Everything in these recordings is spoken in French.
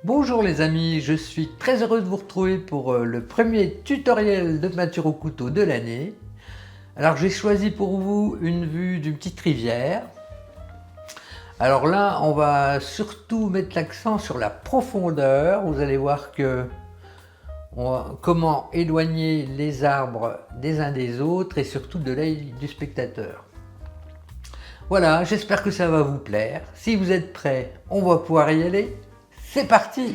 Bonjour les amis, je suis très heureux de vous retrouver pour le premier tutoriel de peinture au couteau de l'année. Alors j'ai choisi pour vous une vue d'une petite rivière. Alors là, on va surtout mettre l'accent sur la profondeur. Vous allez voir comment éloigner les arbres des uns des autres et surtout de l'œil du spectateur. Voilà, j'espère que ça va vous plaire. Si vous êtes prêts, on va pouvoir y aller. C'est parti!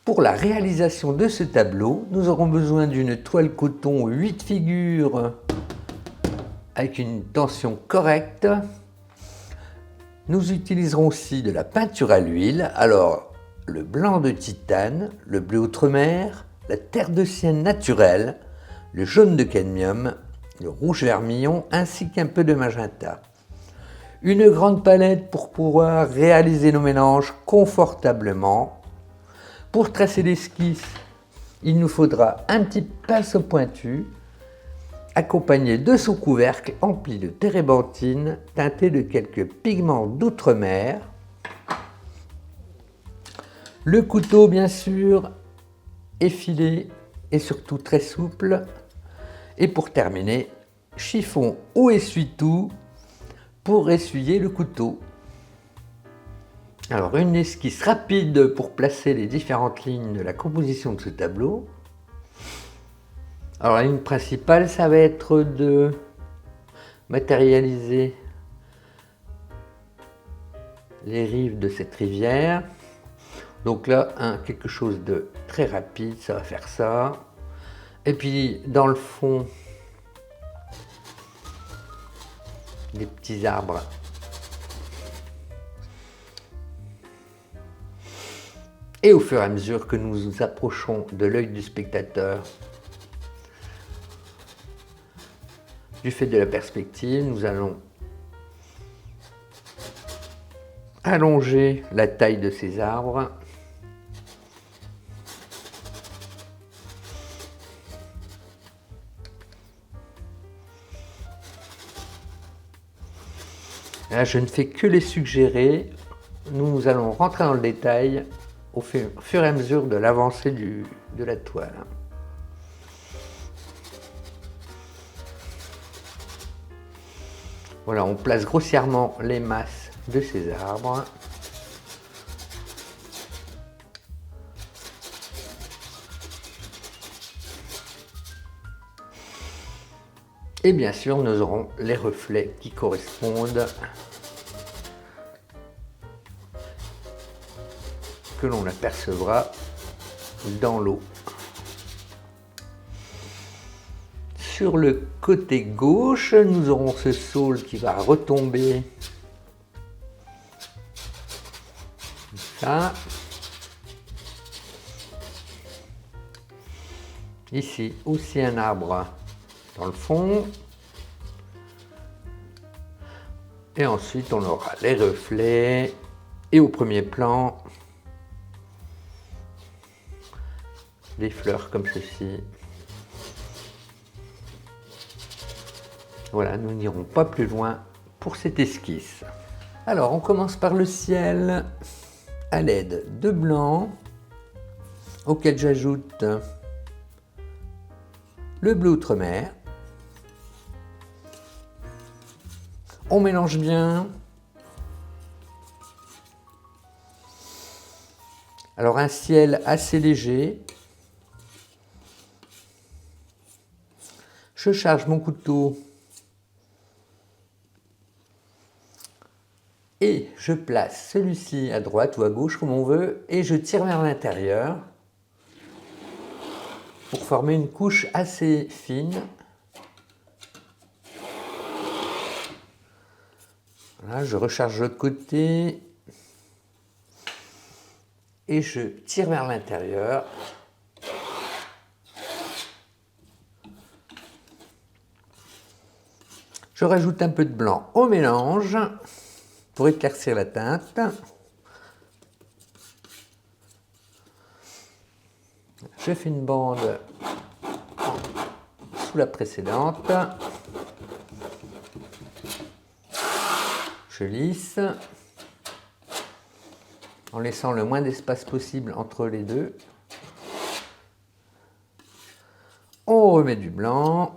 Pour la réalisation de ce tableau, nous aurons besoin d'une toile coton 8 figures avec une tension correcte. Nous utiliserons aussi de la peinture à l'huile, alors le blanc de titane, le bleu outremer, la terre de sienne naturelle, le jaune de cadmium, le rouge vermillon ainsi qu'un peu de magenta. Une grande palette pour pouvoir réaliser nos mélanges confortablement. Pour tracer l'esquisse, il nous faudra un petit pinceau pointu, accompagné de son couvercle empli de térébenthine teinté de quelques pigments d'outre-mer. Le couteau, bien sûr, effilé et surtout très souple. Et pour terminer, chiffon ou essuie-tout pour essuyer le couteau. Alors une esquisse rapide pour placer les différentes lignes de la composition de ce tableau. Alors la ligne principale, ça va être de matérialiser les rives de cette rivière. Donc là, quelque chose de très rapide, ça va faire ça. Et puis dans le fond, des petits arbres. Et au fur et à mesure que nous nous approchons de l'œil du spectateur, du fait de la perspective, nous allons allonger la taille de ces arbres. Là, je ne fais que les suggérer. Nous allons rentrer dans le détail au fur et à mesure de l'avancée de la toile. Voilà, on place grossièrement les masses de ces arbres. Et bien sûr, nous aurons les reflets qui correspondent, que l'on apercevra dans l'eau. Sur le côté gauche, nous aurons ce saule qui va retomber. Ça. Ici aussi un arbre dans le fond. Et ensuite on aura les reflets. Et au premier plan, des fleurs comme ceci. Voilà, nous n'irons pas plus loin pour cette esquisse. Alors, on commence par le ciel à l'aide de blanc, auquel j'ajoute le bleu outremer. On mélange bien. Alors, un ciel assez léger. Je charge mon couteau et je place celui-ci à droite ou à gauche comme on veut et je tire vers l'intérieur pour former une couche assez fine. Voilà, je recharge de l'autre côté et je tire vers l'intérieur. Je rajoute un peu de blanc au mélange pour éclaircir la teinte. Je fais une bande sous la précédente. Je lisse en laissant le moins d'espace possible entre les deux. On remet du blanc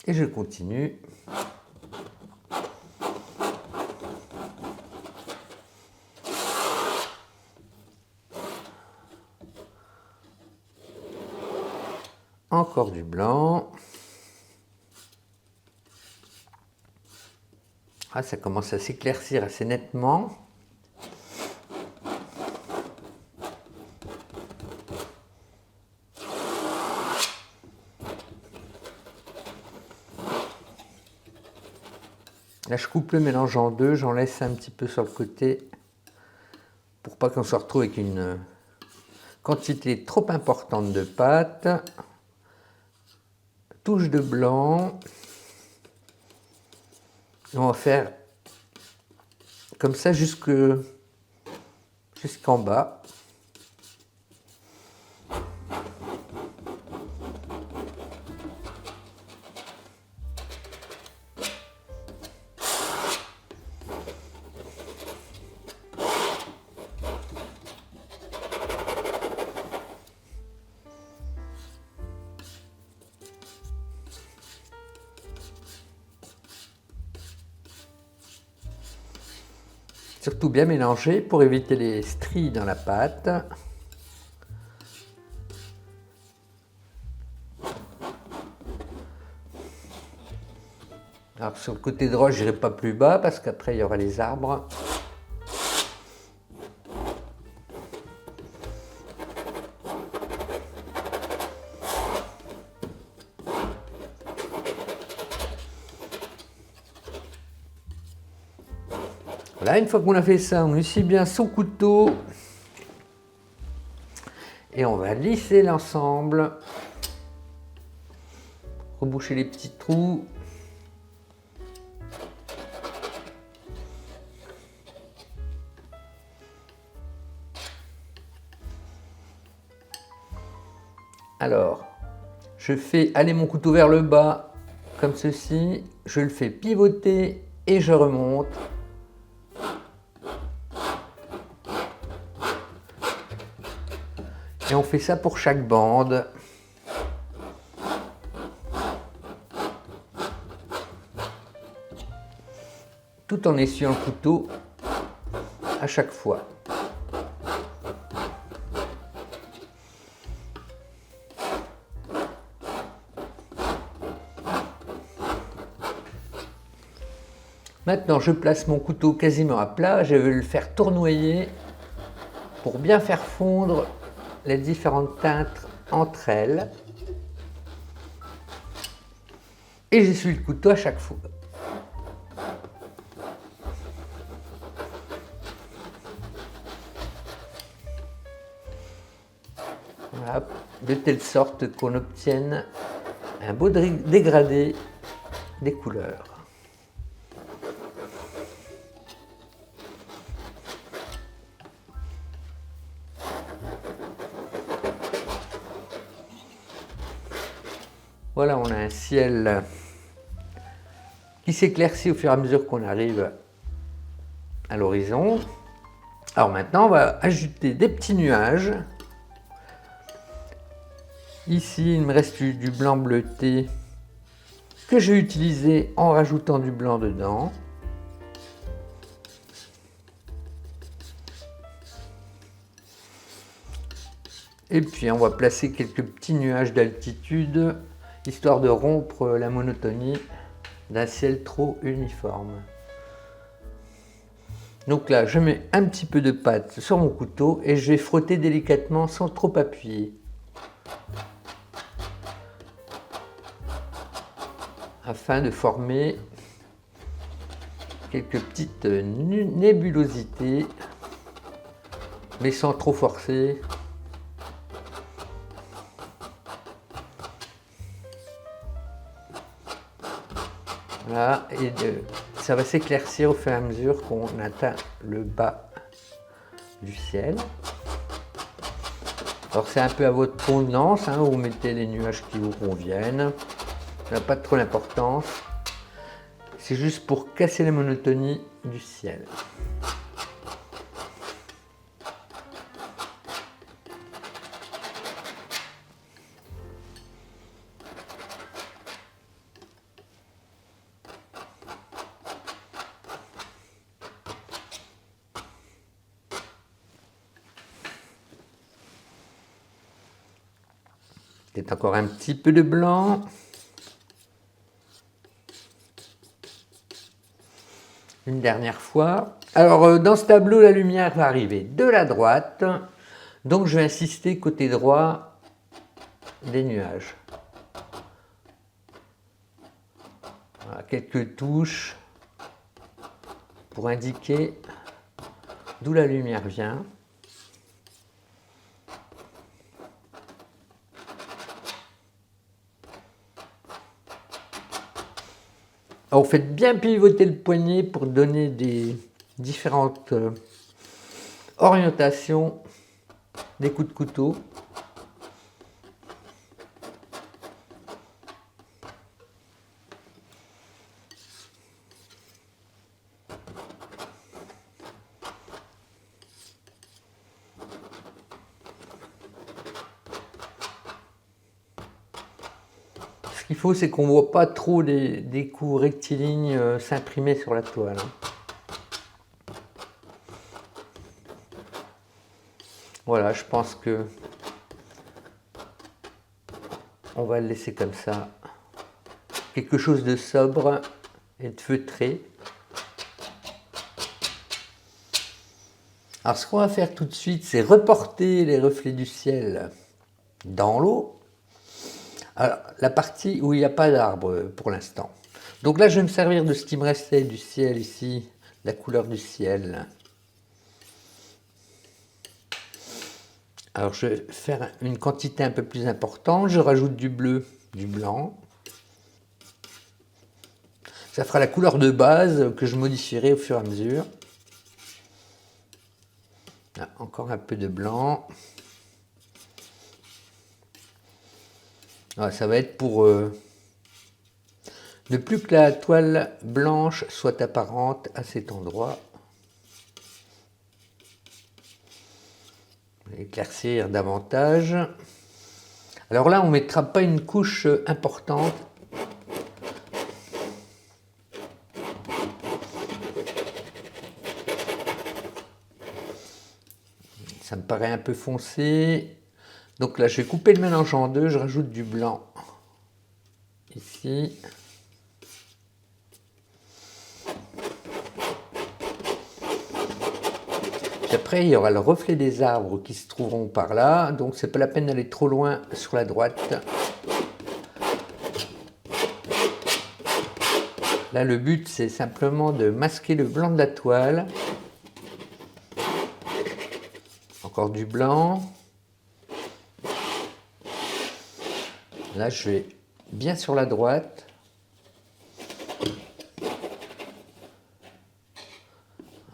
et je continue. Encore du blanc. Ah, ça commence à s'éclaircir assez nettement. Là, je coupe le mélange en deux, j'en laisse un petit peu sur le côté pour pas qu'on se retrouve avec une quantité trop importante de pâte. Touche de blanc. Et on va faire comme ça jusqu'en bas. Surtout bien mélanger pour éviter les stries dans la pâte. Alors sur le côté droit, je n'irai pas plus bas parce qu'après il y aura les arbres. Voilà, une fois qu'on a fait ça, on essuie bien son couteau et on va lisser l'ensemble, reboucher les petits trous. Alors, je fais aller mon couteau vers le bas comme ceci, je le fais pivoter et je remonte. Et on fait ça pour chaque bande. Tout en essuyant le couteau à chaque fois. Maintenant, je place mon couteau quasiment à plat. Je vais le faire tournoyer pour bien faire fondre les différentes teintes entre elles. Et j'essuie le couteau à chaque fois. Voilà, de telle sorte qu'on obtienne un beau dégradé des couleurs. Voilà, on a un ciel qui s'éclaircit au fur et à mesure qu'on arrive à l'horizon. Alors maintenant, on va ajouter des petits nuages. Ici, il me reste du blanc bleuté que j'ai utilisé en rajoutant du blanc dedans. Et puis, on va placer quelques petits nuages d'altitude, histoire de rompre la monotonie d'un ciel trop uniforme. Donc là, je mets un petit peu de pâte sur mon couteau et je vais frotter délicatement sans trop appuyer. Afin de former quelques petites nébulosités, mais sans trop forcer. Voilà, et ça va s'éclaircir au fur et à mesure qu'on atteint le bas du ciel. Alors c'est un peu à votre convenance, hein, vous mettez les nuages qui vous conviennent. Ça n'a pas trop d'importance. C'est juste pour casser la monotonie du ciel. Peut-être encore un petit peu de blanc. Une dernière fois. Alors dans ce tableau, la lumière va arriver de la droite. Donc je vais insister côté droit des nuages. Voilà, quelques touches pour indiquer d'où la lumière vient. Alors, faites bien pivoter le poignet pour donner des différentes orientations des coups de couteau. Ce qu'il faut, c'est qu'on ne voit pas trop des coups rectilignes s'imprimer sur la toile. Voilà, je pense que on va le laisser comme ça. Quelque chose de sobre et de feutré. Alors ce qu'on va faire tout de suite, c'est reporter les reflets du ciel dans l'eau. Alors, la partie où il n'y a pas d'arbre pour l'instant. Donc là, je vais me servir de ce qui me restait du ciel ici, la couleur du ciel. Alors, je vais faire une quantité un peu plus importante. Je rajoute du bleu, du blanc. Ça fera la couleur de base que je modifierai au fur et à mesure. Là, encore un peu de blanc. Ah, ça va être pour ne plus que la toile blanche soit apparente à cet endroit. Éclaircir davantage. Alors là, on ne mettra pas une couche importante. Ça me paraît un peu foncé. Donc là, je vais couper le mélange en deux. Je rajoute du blanc ici. Puis après, il y aura le reflet des arbres qui se trouveront par là. Donc, c'est pas la peine d'aller trop loin sur la droite. Là, le but, c'est simplement de masquer le blanc de la toile. Encore du blanc. Là, je vais bien sur la droite.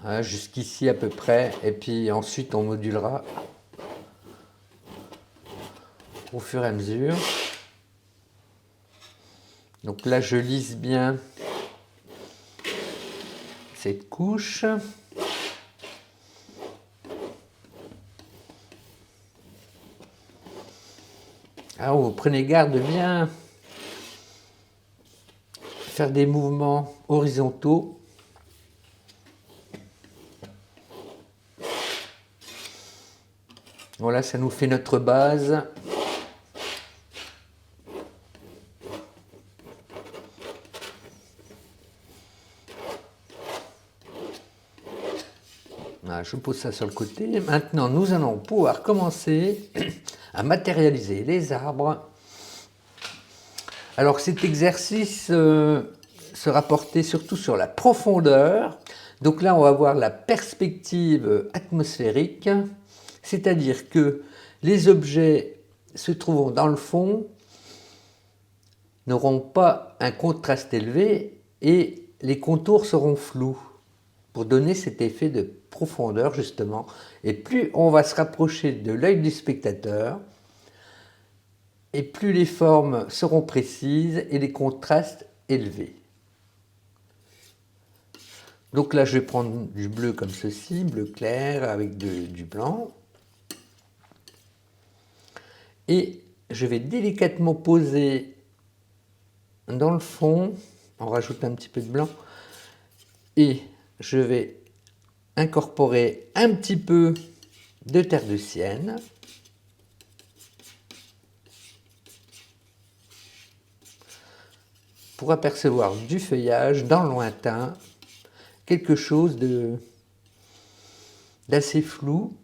Voilà, jusqu'ici à peu près. Et puis ensuite, on modulera au fur et à mesure. Donc là, je lisse bien cette couche. Alors, vous prenez garde de bien faire des mouvements horizontaux. Voilà, ça nous fait notre base. Voilà, je pose ça sur le côté. Maintenant, nous allons pouvoir commencer à matérialiser les arbres. Alors cet exercice sera porté surtout sur la profondeur. Donc là, on va voir la perspective atmosphérique, c'est-à-dire que les objets se trouvant dans le fond n'auront pas un contraste élevé et les contours seront flous pour donner cet effet de profondeur justement, et plus on va se rapprocher de l'œil du spectateur, et plus les formes seront précises et les contrastes élevés. Donc là je vais prendre du bleu comme ceci, bleu clair avec du blanc, et je vais délicatement poser dans le fond, on rajoute un petit peu de blanc, et je vais incorporer un petit peu de terre de sienne. Pour apercevoir du feuillage dans le lointain, quelque chose d'assez flou.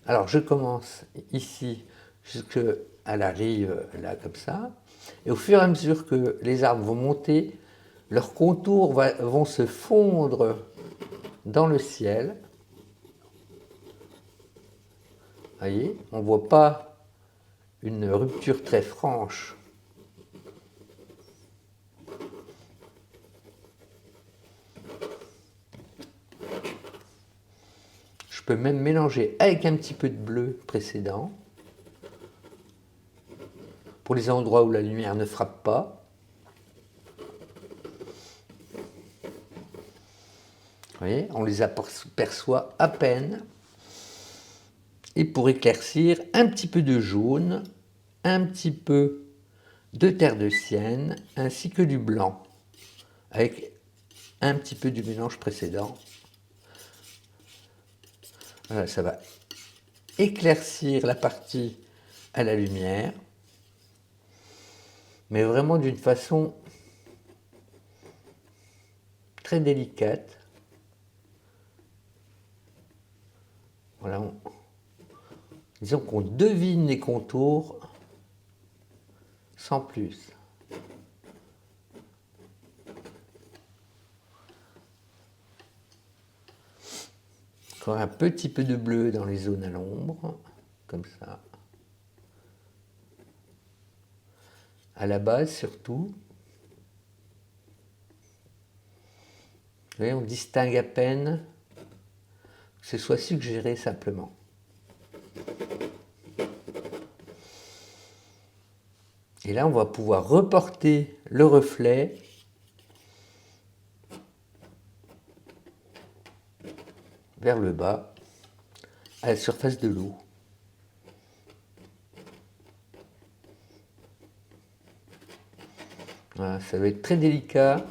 Alors je commence ici jusqu'à la rive, là comme ça, et au fur et à mesure que les arbres vont monter, leurs contours vont se fondre dans le ciel. Vous voyez, on ne voit pas une rupture très franche. Je peux même mélanger avec un petit peu de bleu précédent, pour les endroits où la lumière ne frappe pas. Vous voyez, on les aperçoit à peine. Et pour éclaircir, un petit peu de jaune, un petit peu de terre de sienne, ainsi que du blanc, avec un petit peu du mélange précédent. Voilà, ça va éclaircir la partie à la lumière, mais vraiment d'une façon très délicate. Voilà, disons qu'on devine les contours sans plus. Encore un petit peu de bleu dans les zones à l'ombre, comme ça. À la base surtout. Vous voyez, on distingue à peine que ce soit suggéré simplement. Et là, on va pouvoir reporter le reflet vers le bas, à la surface de l'eau. Voilà, ça va être très délicat.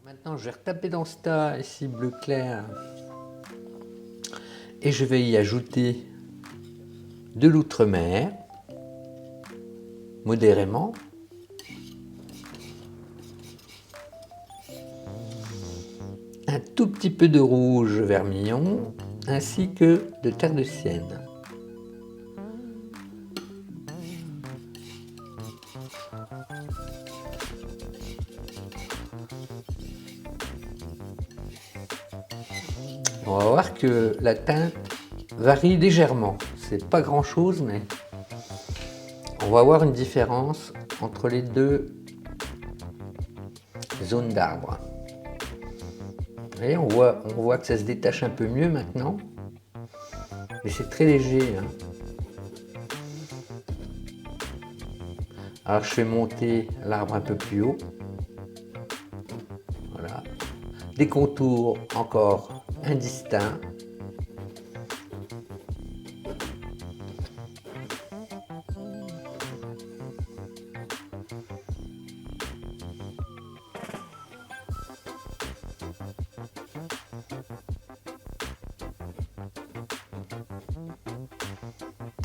Maintenant, je vais retaper dans ce tas, ici bleu clair, et je vais y ajouter de l'outremer, modérément. Un tout petit peu de rouge vermillon, ainsi que de terre de sienne. On va voir que la teinte varie légèrement. C'est pas grand chose, mais on va voir une différence entre les deux zones d'arbres. Vous voyez, on voit que ça se détache un peu mieux maintenant. Mais c'est très léger. Hein. Alors je fais monter l'arbre un peu plus haut. Voilà. Des contours encore indistincts.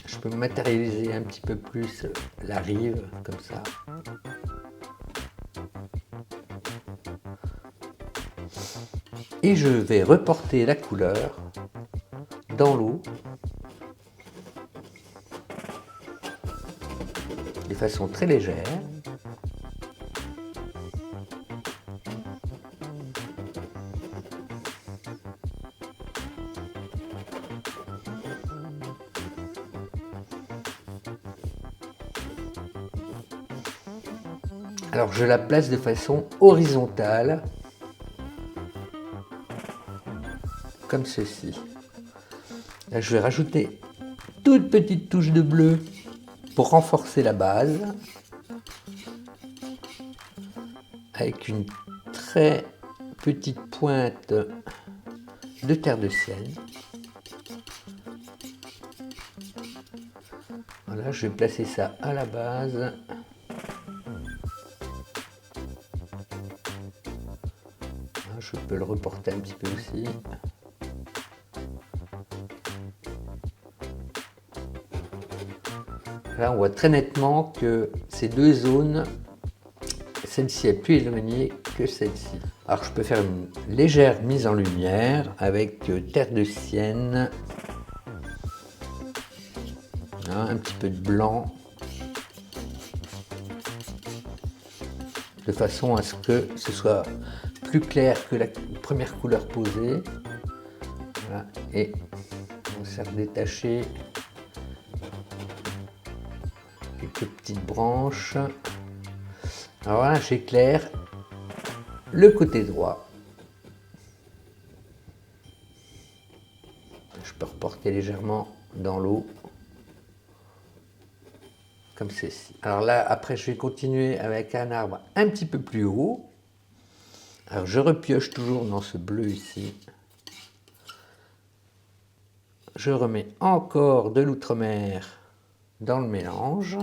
Je peux matérialiser un petit peu plus la rive, comme ça. Et je vais reporter la couleur dans l'eau de façon très légère. Alors je la place de façon horizontale, comme ceci. Là, je vais rajouter toute petite touche de bleu pour renforcer la base, avec une très petite pointe de terre de sienne. Voilà, je vais placer ça à la base. Je peux le reporter un petit peu aussi. Là, on voit très nettement que ces deux zones, celle-ci est plus éloignée que celle-ci. Alors, je peux faire une légère mise en lumière avec terre de sienne, un petit peu de blanc, de façon à ce que ce soit plus clair que la première couleur posée. Voilà. Et on va détacher quelques petites branches. Alors voilà, j'éclaire le côté droit. Je peux reporter légèrement dans l'eau, comme ceci. Alors là, après, je vais continuer avec un arbre un petit peu plus haut. Alors je repioche toujours dans ce bleu ici. Je remets encore de l'outremer dans le mélange.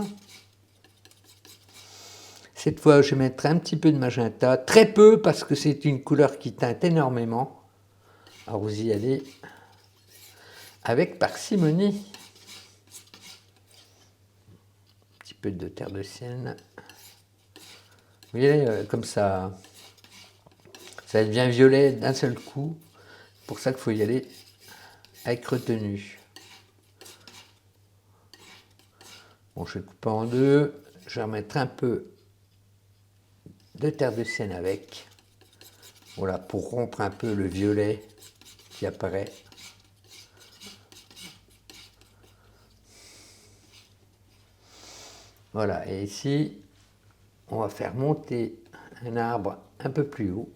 Cette fois, je vais mettre un petit peu de magenta, très peu parce que c'est une couleur qui teinte énormément. Alors vous y allez avec parcimonie. Un petit peu de terre de sienne. Vous voyez, comme ça devient violet d'un seul coup. C'est pour ça qu'il faut y aller avec retenue. Bon, je vais couper en deux. Je vais remettre un peu de terre de sienne avec. Voilà, pour rompre un peu le violet qui apparaît. Voilà, et ici, on va faire monter un arbre un peu plus haut.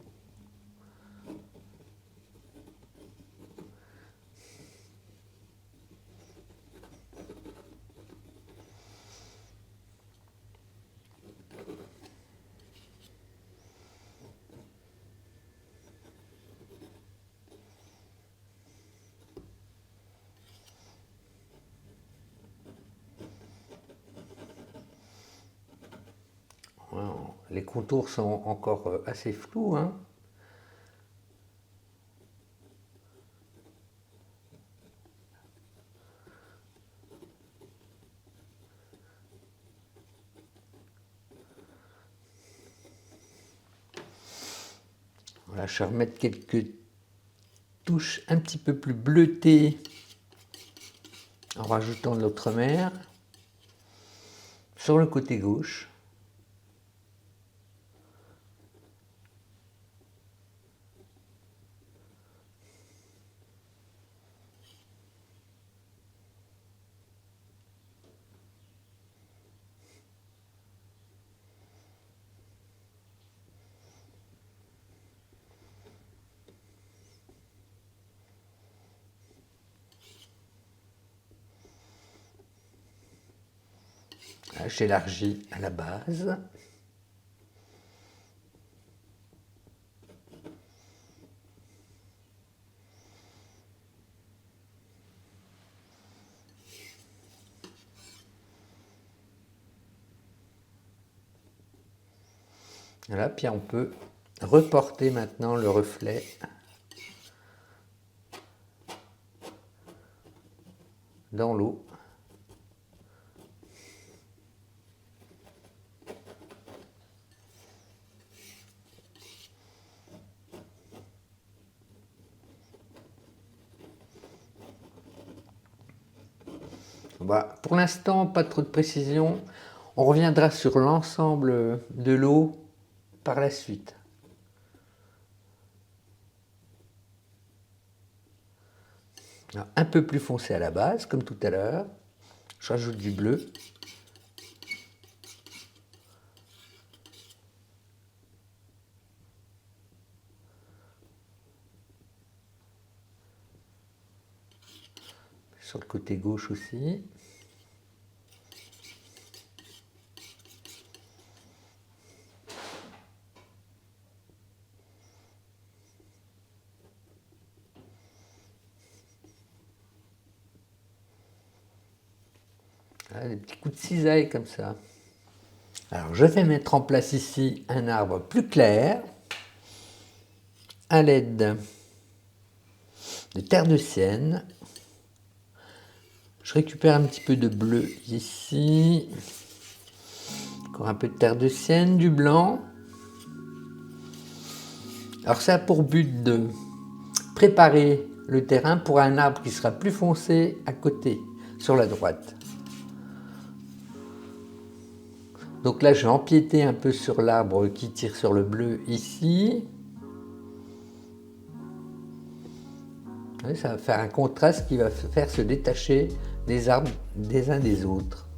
Les contours sont encore assez flous, hein. Voilà, je vais remettre quelques touches un petit peu plus bleutées en rajoutant de l'outremer sur le côté gauche. J'élargis à la base. Voilà, puis on peut reporter maintenant le reflet dans l'eau. Voilà. Pour l'instant, pas trop de précision. On reviendra sur l'ensemble de l'eau par la suite. Alors, un peu plus foncé à la base, comme tout à l'heure. Je rajoute du bleu. sur le côté gauche aussi. Voilà, des petits coups de cisaille comme ça. Alors je vais mettre en place ici un arbre plus clair à l'aide de terre de sienne. Je récupère un petit peu de bleu ici. Encore un peu de terre de sienne, du blanc. Alors ça a pour but de préparer le terrain pour un arbre qui sera plus foncé à côté, sur la droite. Donc là, je vais empiéter un peu sur l'arbre qui tire sur le bleu ici. Oui, ça va faire un contraste qui va faire se détacher les arbres des uns des autres.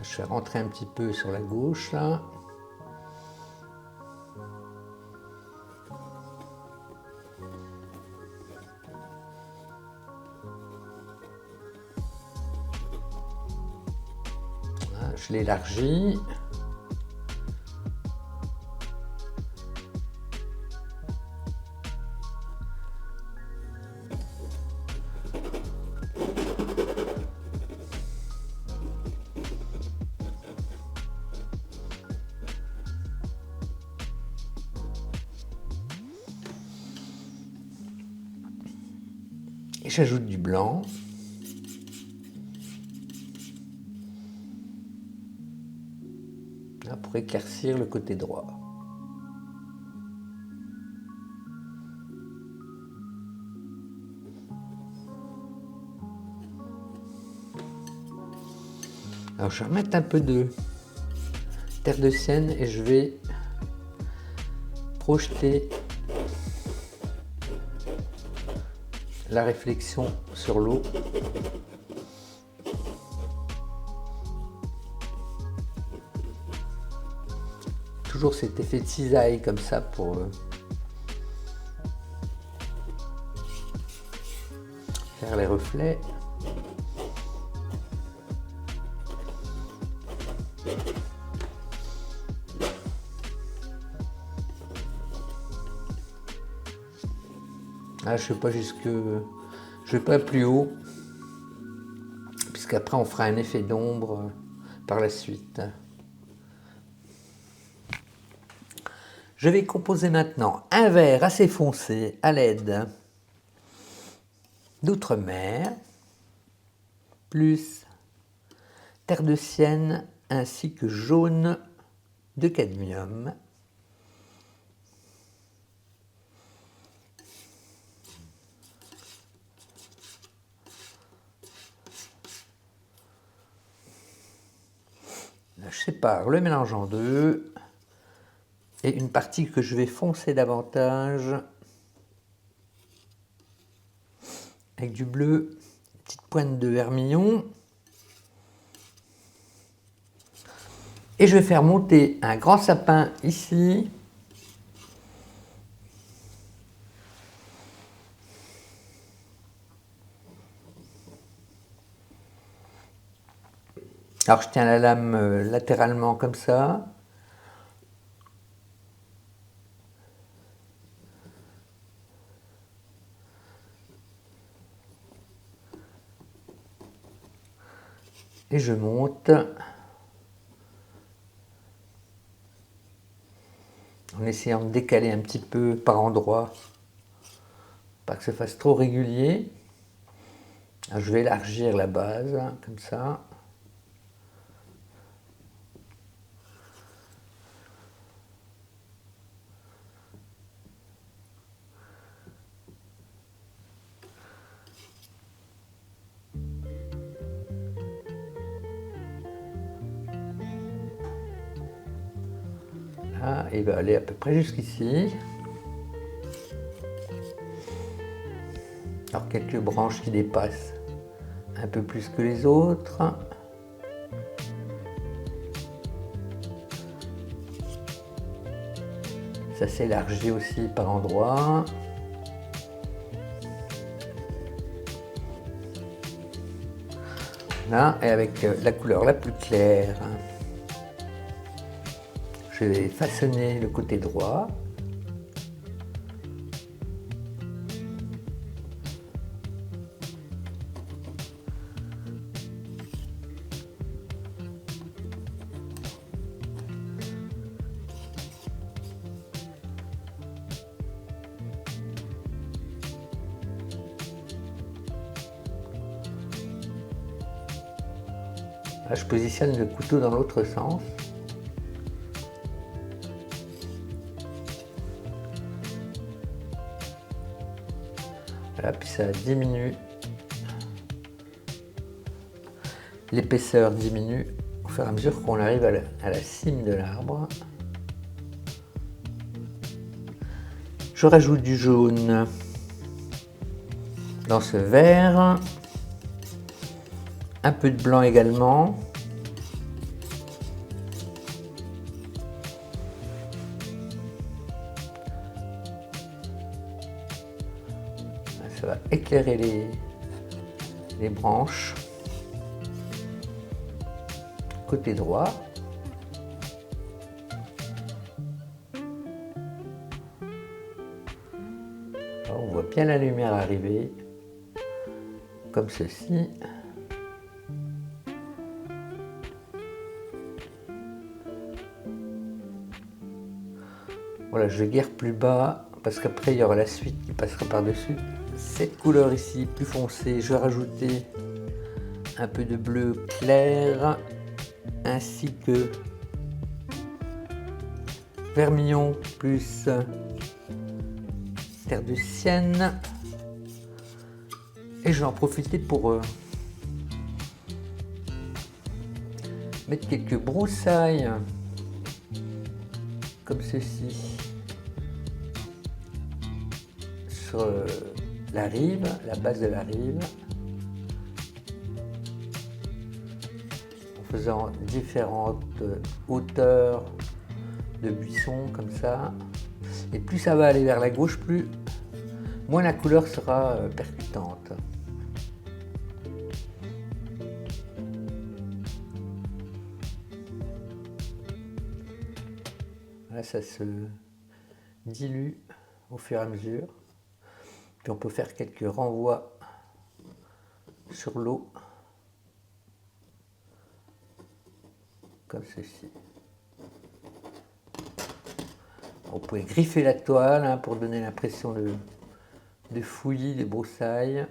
Je vais rentrer un petit peu sur la gauche là. Voilà, je l'élargis. Et j'ajoute du blanc. Là, pour éclaircir le côté droit. Alors je vais remettre un peu de terre de sienne et je vais projeter la réflexion sur l'eau. Toujours cet effet de cisaille comme ça pour faire les reflets. Là, je vais pas plus haut, puisqu'après on fera un effet d'ombre par la suite. Je vais composer maintenant un vert assez foncé à l'aide d'outre-mer, plus terre de sienne ainsi que jaune de cadmium. Là, je sépare le mélange en deux et une partie que je vais foncer davantage avec du bleu, une petite pointe de vermillon. Et je vais faire monter un grand sapin ici. Alors je tiens la lame latéralement comme ça. Et je monte en essayant de décaler un petit peu par endroits, pas que ce fasse trop régulier. Alors, je vais élargir la base, comme ça. Là, il va aller à peu près jusqu'ici. voir quelques branches qui dépassent un peu plus que les autres. Ça s'élargit aussi par endroits. Là, et avec la couleur la plus claire, je vais façonner le côté droit. Là, je positionne le couteau dans l'autre sens. Voilà, puis ça diminue. L'épaisseur diminue au fur et à mesure qu'on arrive à la cime de l'arbre. Je rajoute du jaune dans ce vert. Un peu de blanc également. Ça va éclairer les branches. Côté droit. Alors, on voit bien la lumière arriver, comme ceci. Voilà, je vais guère plus bas parce qu'après il y aura la suite qui passera par-dessus. Cette couleur ici, plus foncée, je vais rajouter un peu de bleu clair ainsi que vermillon plus terre de sienne. Et je vais en profiter pour mettre quelques broussailles comme ceci sur la rive, la base de la rive, en faisant différentes hauteurs de buissons comme ça. Et plus ça va aller vers la gauche, moins la couleur sera percutante. Là, ça se dilue au fur et à mesure. Puis on peut faire quelques renvois sur l'eau, comme ceci. Vous pouvez griffer la toile pour donner l'impression de fouillis des broussailles.